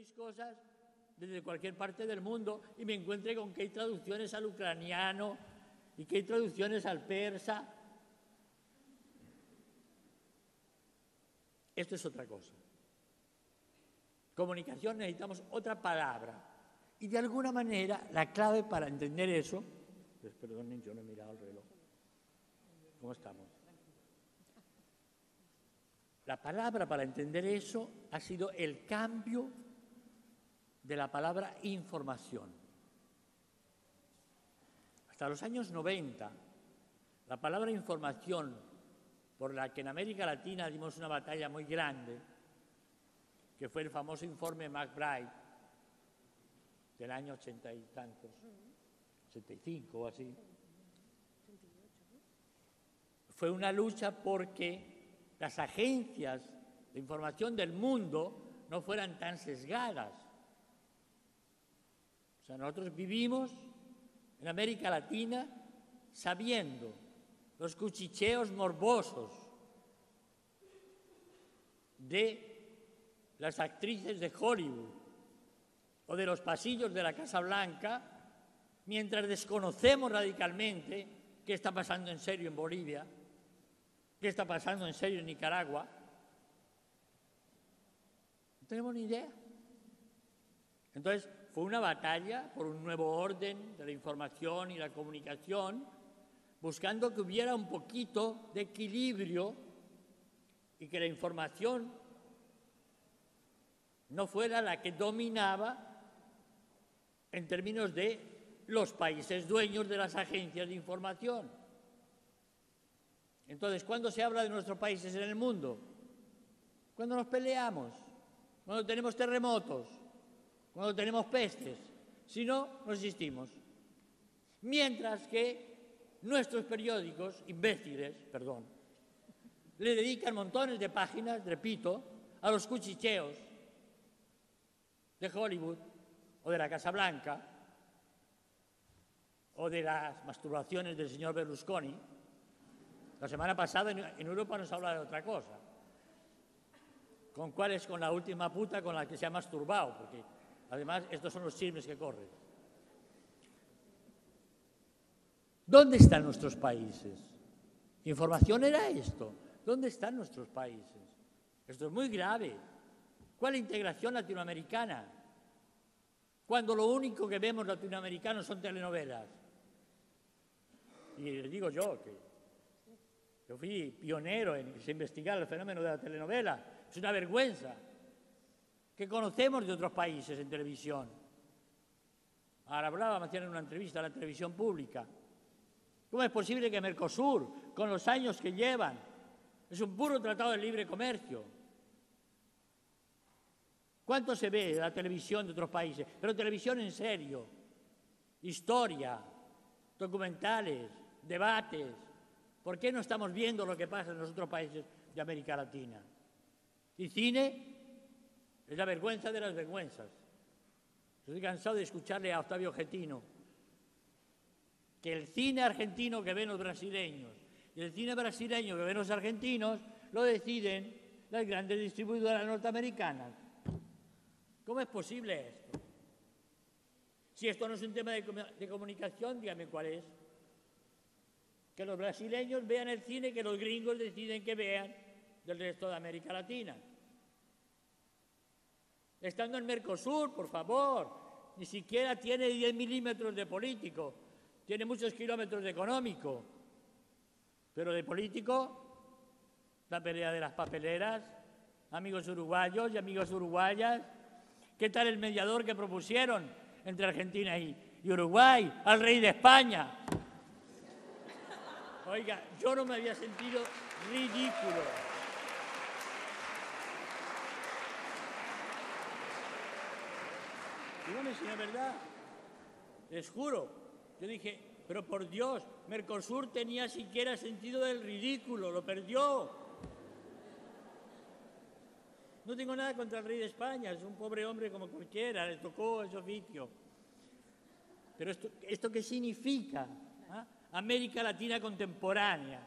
mis cosas desde cualquier parte del mundo y me encuentre con que hay traducciones al ucraniano y que hay traducciones al persa. Esto es otra cosa. Comunicación, necesitamos otra palabra. Y de alguna manera, la clave para entender eso... Pues perdonen, yo no he mirado el reloj. ¿Cómo estamos? La palabra para entender eso ha sido el cambio de la palabra información. Hasta los años 90, la palabra información, por la que en América Latina dimos una batalla muy grande, que fue el famoso informe McBride del año 80 y tantos, 85 o así, fue una lucha porque las agencias de información del mundo no fueran tan sesgadas. O sea, nosotros vivimos en América Latina sabiendo los cuchicheos morbosos de las actrices de Hollywood o de los pasillos de la Casa Blanca, mientras desconocemos radicalmente qué está pasando en serio en Bolivia, qué está pasando en serio en Nicaragua. No tenemos ni idea. Entonces, fue una batalla por un nuevo orden de la información y la comunicación, buscando que hubiera un poquito de equilibrio y que la información no fuera la que dominaba en términos de los países dueños de las agencias de información. Entonces, ¿cuándo se habla de nuestros países en el mundo? Cuando nos peleamos, cuando tenemos terremotos, cuando tenemos pestes. Si no, no existimos. Mientras que nuestros periódicos, imbéciles, perdón, le dedican montones de páginas, repito, a los cuchicheos de Hollywood o de la Casa Blanca o de las masturbaciones del señor Berlusconi. La semana pasada en Europa nos habla de otra cosa. ¿Con cuál es? Con la última puta con la que se ha masturbado, porque además estos son los chismes que corren. ¿Dónde están nuestros países? ¿Información era esto? ¿Dónde están nuestros países? Esto es muy grave. ¿Cuál integración latinoamericana? Cuando lo único que vemos latinoamericanos son telenovelas. Y les digo yo que yo fui pionero en investigar el fenómeno de la telenovela. Es una vergüenza que conocemos de otros países en televisión. Ahora hablaba, me hacían una entrevista a la televisión pública. ¿Cómo es posible que Mercosur, con los años que llevan, es un puro tratado de libre comercio? ¿Cuánto se ve de la televisión de otros países? Pero televisión en serio, historia, documentales, debates. ¿Por qué no estamos viendo lo que pasa en los otros países de América Latina? Y cine es la vergüenza de las vergüenzas. Estoy cansado de escucharle a Octavio Getino que el cine argentino que ven los brasileños y el cine brasileño que ven los argentinos lo deciden las grandes distribuidoras norteamericanas. ¿Cómo es posible esto? Si esto no es un tema de comunicación, dígame cuál es. Que los brasileños vean el cine que los gringos deciden que vean del resto de América Latina. Estando en Mercosur, por favor, ni siquiera tiene 10 milímetros de político, tiene muchos kilómetros de económico, pero de político, la pelea de las papeleras, amigos uruguayos y amigas uruguayas. ¿Qué tal el mediador que propusieron entre Argentina y Uruguay? Al rey de España. Oiga, yo no me había sentido ridículo. Dígame si es verdad. Les juro. Yo dije, pero por Dios, Mercosur tenía siquiera sentido del ridículo, lo perdió. No tengo nada contra el rey de España, es un pobre hombre como cualquiera, le tocó ese oficio. Pero ¿esto qué significa? ¿Ah? América Latina contemporánea.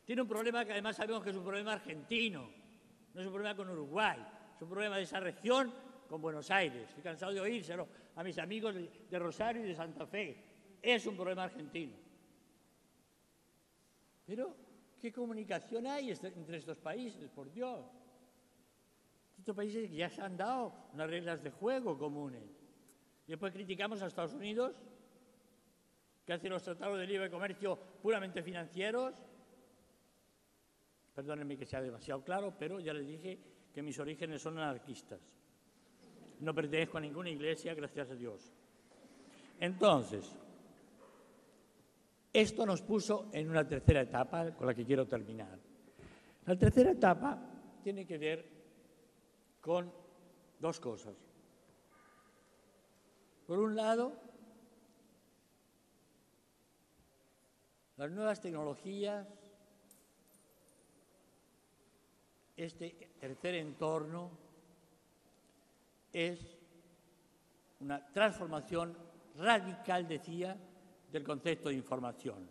Tiene un problema que además sabemos que es un problema argentino, no es un problema con Uruguay, Es un problema de esa región con Buenos Aires. Estoy cansado de oírselo a mis amigos de Rosario y de Santa Fe. Es un problema argentino. Pero, ¿qué comunicación hay entre estos países? Por Dios. Estos países ya se han dado unas reglas de juego comunes. Y después criticamos a Estados Unidos, que hace los tratados de libre comercio puramente financieros. Perdónenme que sea demasiado claro, pero ya les dije que mis orígenes son anarquistas. No pertenezco a ninguna iglesia, gracias a Dios. Entonces, esto nos puso en una tercera etapa con la que quiero terminar. La tercera etapa tiene que ver con dos cosas. Por un lado, las nuevas tecnologías, este tercer entorno es una transformación radical, decía, del concepto de información.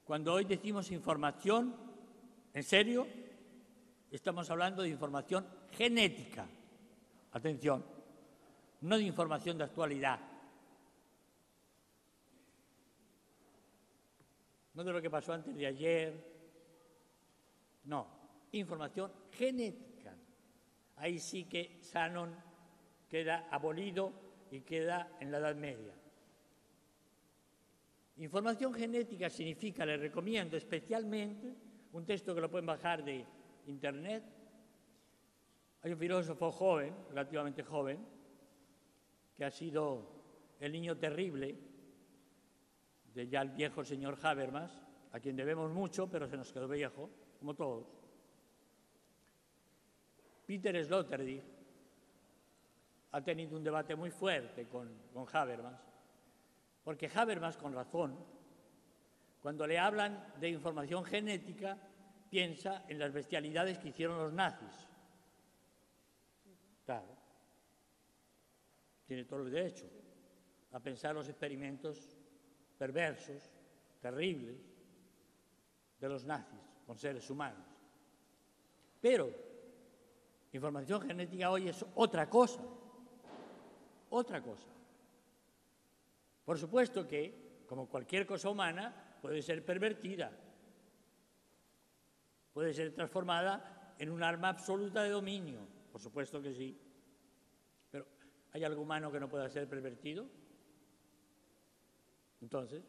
Cuando hoy decimos información, en serio, estamos hablando de información genética. Atención, no de información de actualidad. No de lo que pasó antes de ayer. No, información genética. Ahí sí que Shannon queda abolido y queda en la Edad Media. Información genética significa, les recomiendo especialmente, un texto que lo pueden bajar de Internet. Hay un filósofo joven, relativamente joven, que ha sido el niño terrible de ya el viejo señor Habermas, a quien debemos mucho, pero se nos quedó viejo, como todos. Peter Sloterdijk ha tenido un debate muy fuerte con Habermas, porque Habermas, con razón, cuando le hablan de información genética, piensa en las bestialidades que hicieron los nazis. Claro, tiene todo el derecho a pensar los experimentos perversos, terribles, de los nazis con seres humanos. Pero información genética hoy es otra cosa. Otra cosa. Por supuesto que, como cualquier cosa humana, puede ser pervertida, puede ser transformada en un arma absoluta de dominio. Por supuesto que sí. Pero, ¿hay algo humano que no pueda ser pervertido? Entonces,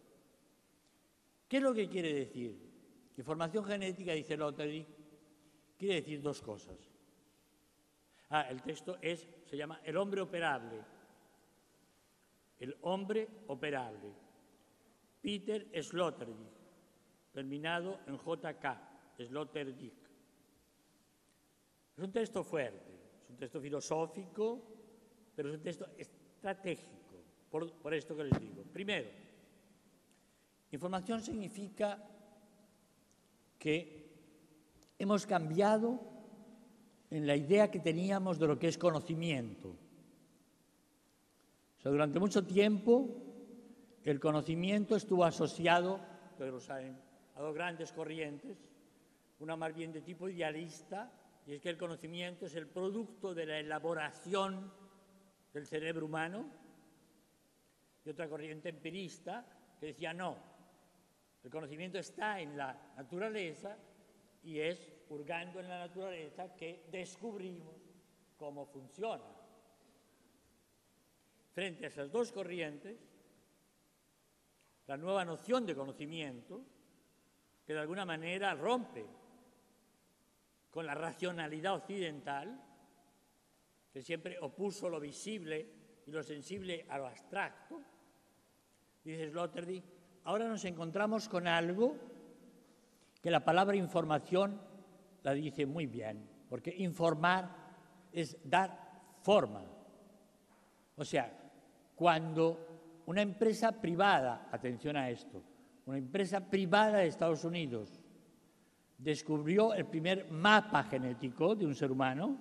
¿qué es lo que quiere decir? Información genética, dice Sloterdijk, quiere decir dos cosas. El texto se llama El hombre operable. El hombre operable. Peter Sloterdijk, terminado en JK, Sloterdijk. Es un texto fuerte, es un texto filosófico, pero es un texto estratégico, por esto que les digo. Primero, información significa que hemos cambiado en la idea que teníamos de lo que es conocimiento. O sea, durante mucho tiempo el conocimiento estuvo asociado, ustedes lo saben, a dos grandes corrientes, una más bien de tipo idealista, y es que el conocimiento es el producto de la elaboración del cerebro humano, y otra corriente empirista que decía no, el conocimiento está en la naturaleza y es hurgando en la naturaleza que descubrimos cómo funciona. Frente a esas dos corrientes, la nueva noción de conocimiento, que de alguna manera rompe con la racionalidad occidental, que siempre opuso lo visible y lo sensible a lo abstracto, dice Sloterdijk, ahora nos encontramos con algo que la palabra información la dice muy bien, porque informar es dar forma. O sea, cuando una empresa privada, atención a esto, una empresa privada de Estados Unidos descubrió el primer mapa genético de un ser humano,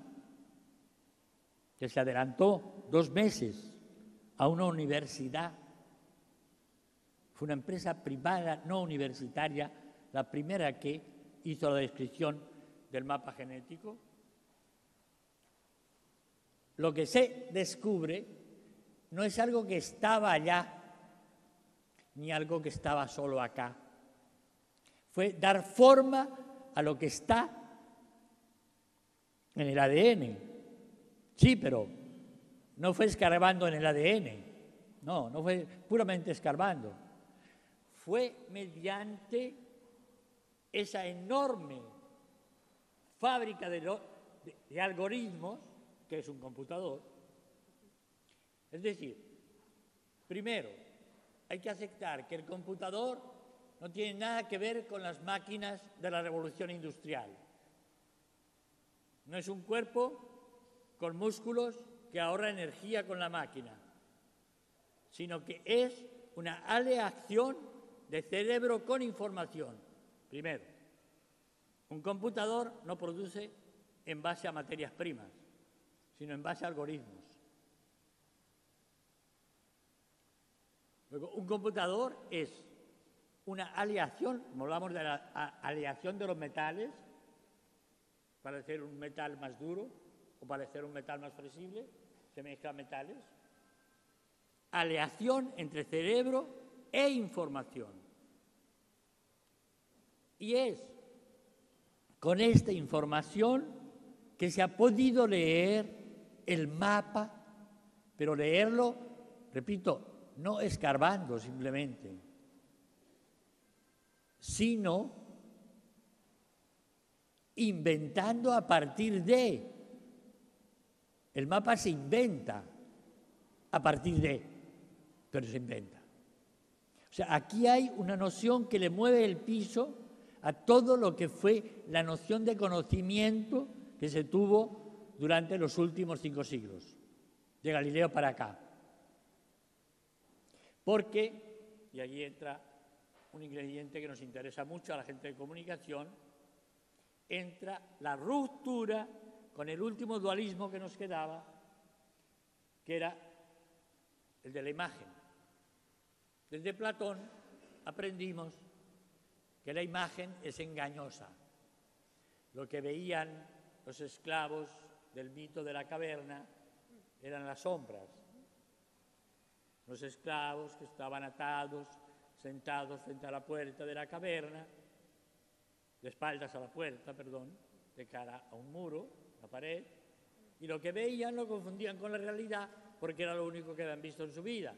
que se adelantó 2 meses a una universidad. Fue una empresa privada no universitaria la primera que hizo la descripción del mapa genético. lo que se descubre no es algo que estaba allá, ni algo que estaba solo acá. Fue dar forma a lo que está en el ADN. Sí, pero no fue escarbando en el ADN. No fue puramente escarbando. Fue mediante esa enorme fábrica de algoritmos, que es un computador. Es decir, primero, hay que aceptar que el computador no tiene nada que ver con las máquinas de la revolución industrial. No es un cuerpo con músculos que ahorra energía con la máquina, sino que es una aleación de cerebro con información. Primero, un computador no produce en base a materias primas, sino en base a algoritmos. Luego, un computador es una aleación, como hablamos de la aleación de los metales, para hacer un metal más duro o para hacer un metal más flexible, se mezclan metales. Aleación entre cerebro e información. Y es con esta información que se ha podido leer el mapa, pero leerlo, repito, no escarbando simplemente, sino inventando a partir de. El mapa se inventa a partir de, pero se inventa. O sea, aquí hay una noción que le mueve el piso a todo lo que fue la noción de conocimiento que se tuvo durante los últimos 5 siglos, de Galileo para acá. Porque, y allí entra un ingrediente que nos interesa mucho a la gente de comunicación, entra la ruptura con el último dualismo que nos quedaba, que era el de la imagen. Desde Platón aprendimos que la imagen es engañosa. Lo que veían los esclavos del mito de la caverna eran las sombras. Los esclavos que estaban atados, sentados frente a la puerta de la caverna, de espaldas a la puerta, perdón, de cara a un muro, la pared, y lo que veían lo confundían con la realidad porque era lo único que habían visto en su vida.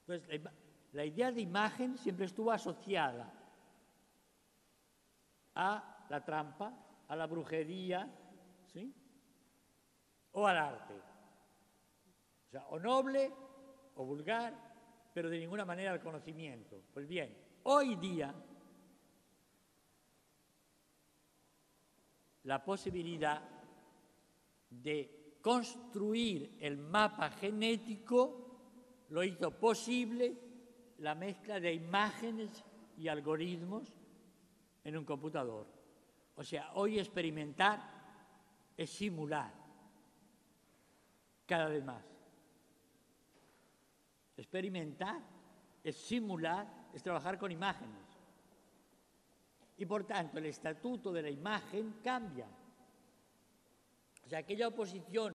Entonces, la idea de imagen siempre estuvo asociada a la trampa, a la brujería, ¿sí? O al arte. O sea, o noble o vulgar, pero de ninguna manera al conocimiento. Pues bien, hoy día la posibilidad de construir el mapa genético lo hizo posible la mezcla de imágenes y algoritmos en un computador. O sea, hoy experimentar es simular cada vez más. Experimentar es simular, es trabajar con imágenes. Y por tanto el estatuto de la imagen cambia. O sea, aquella oposición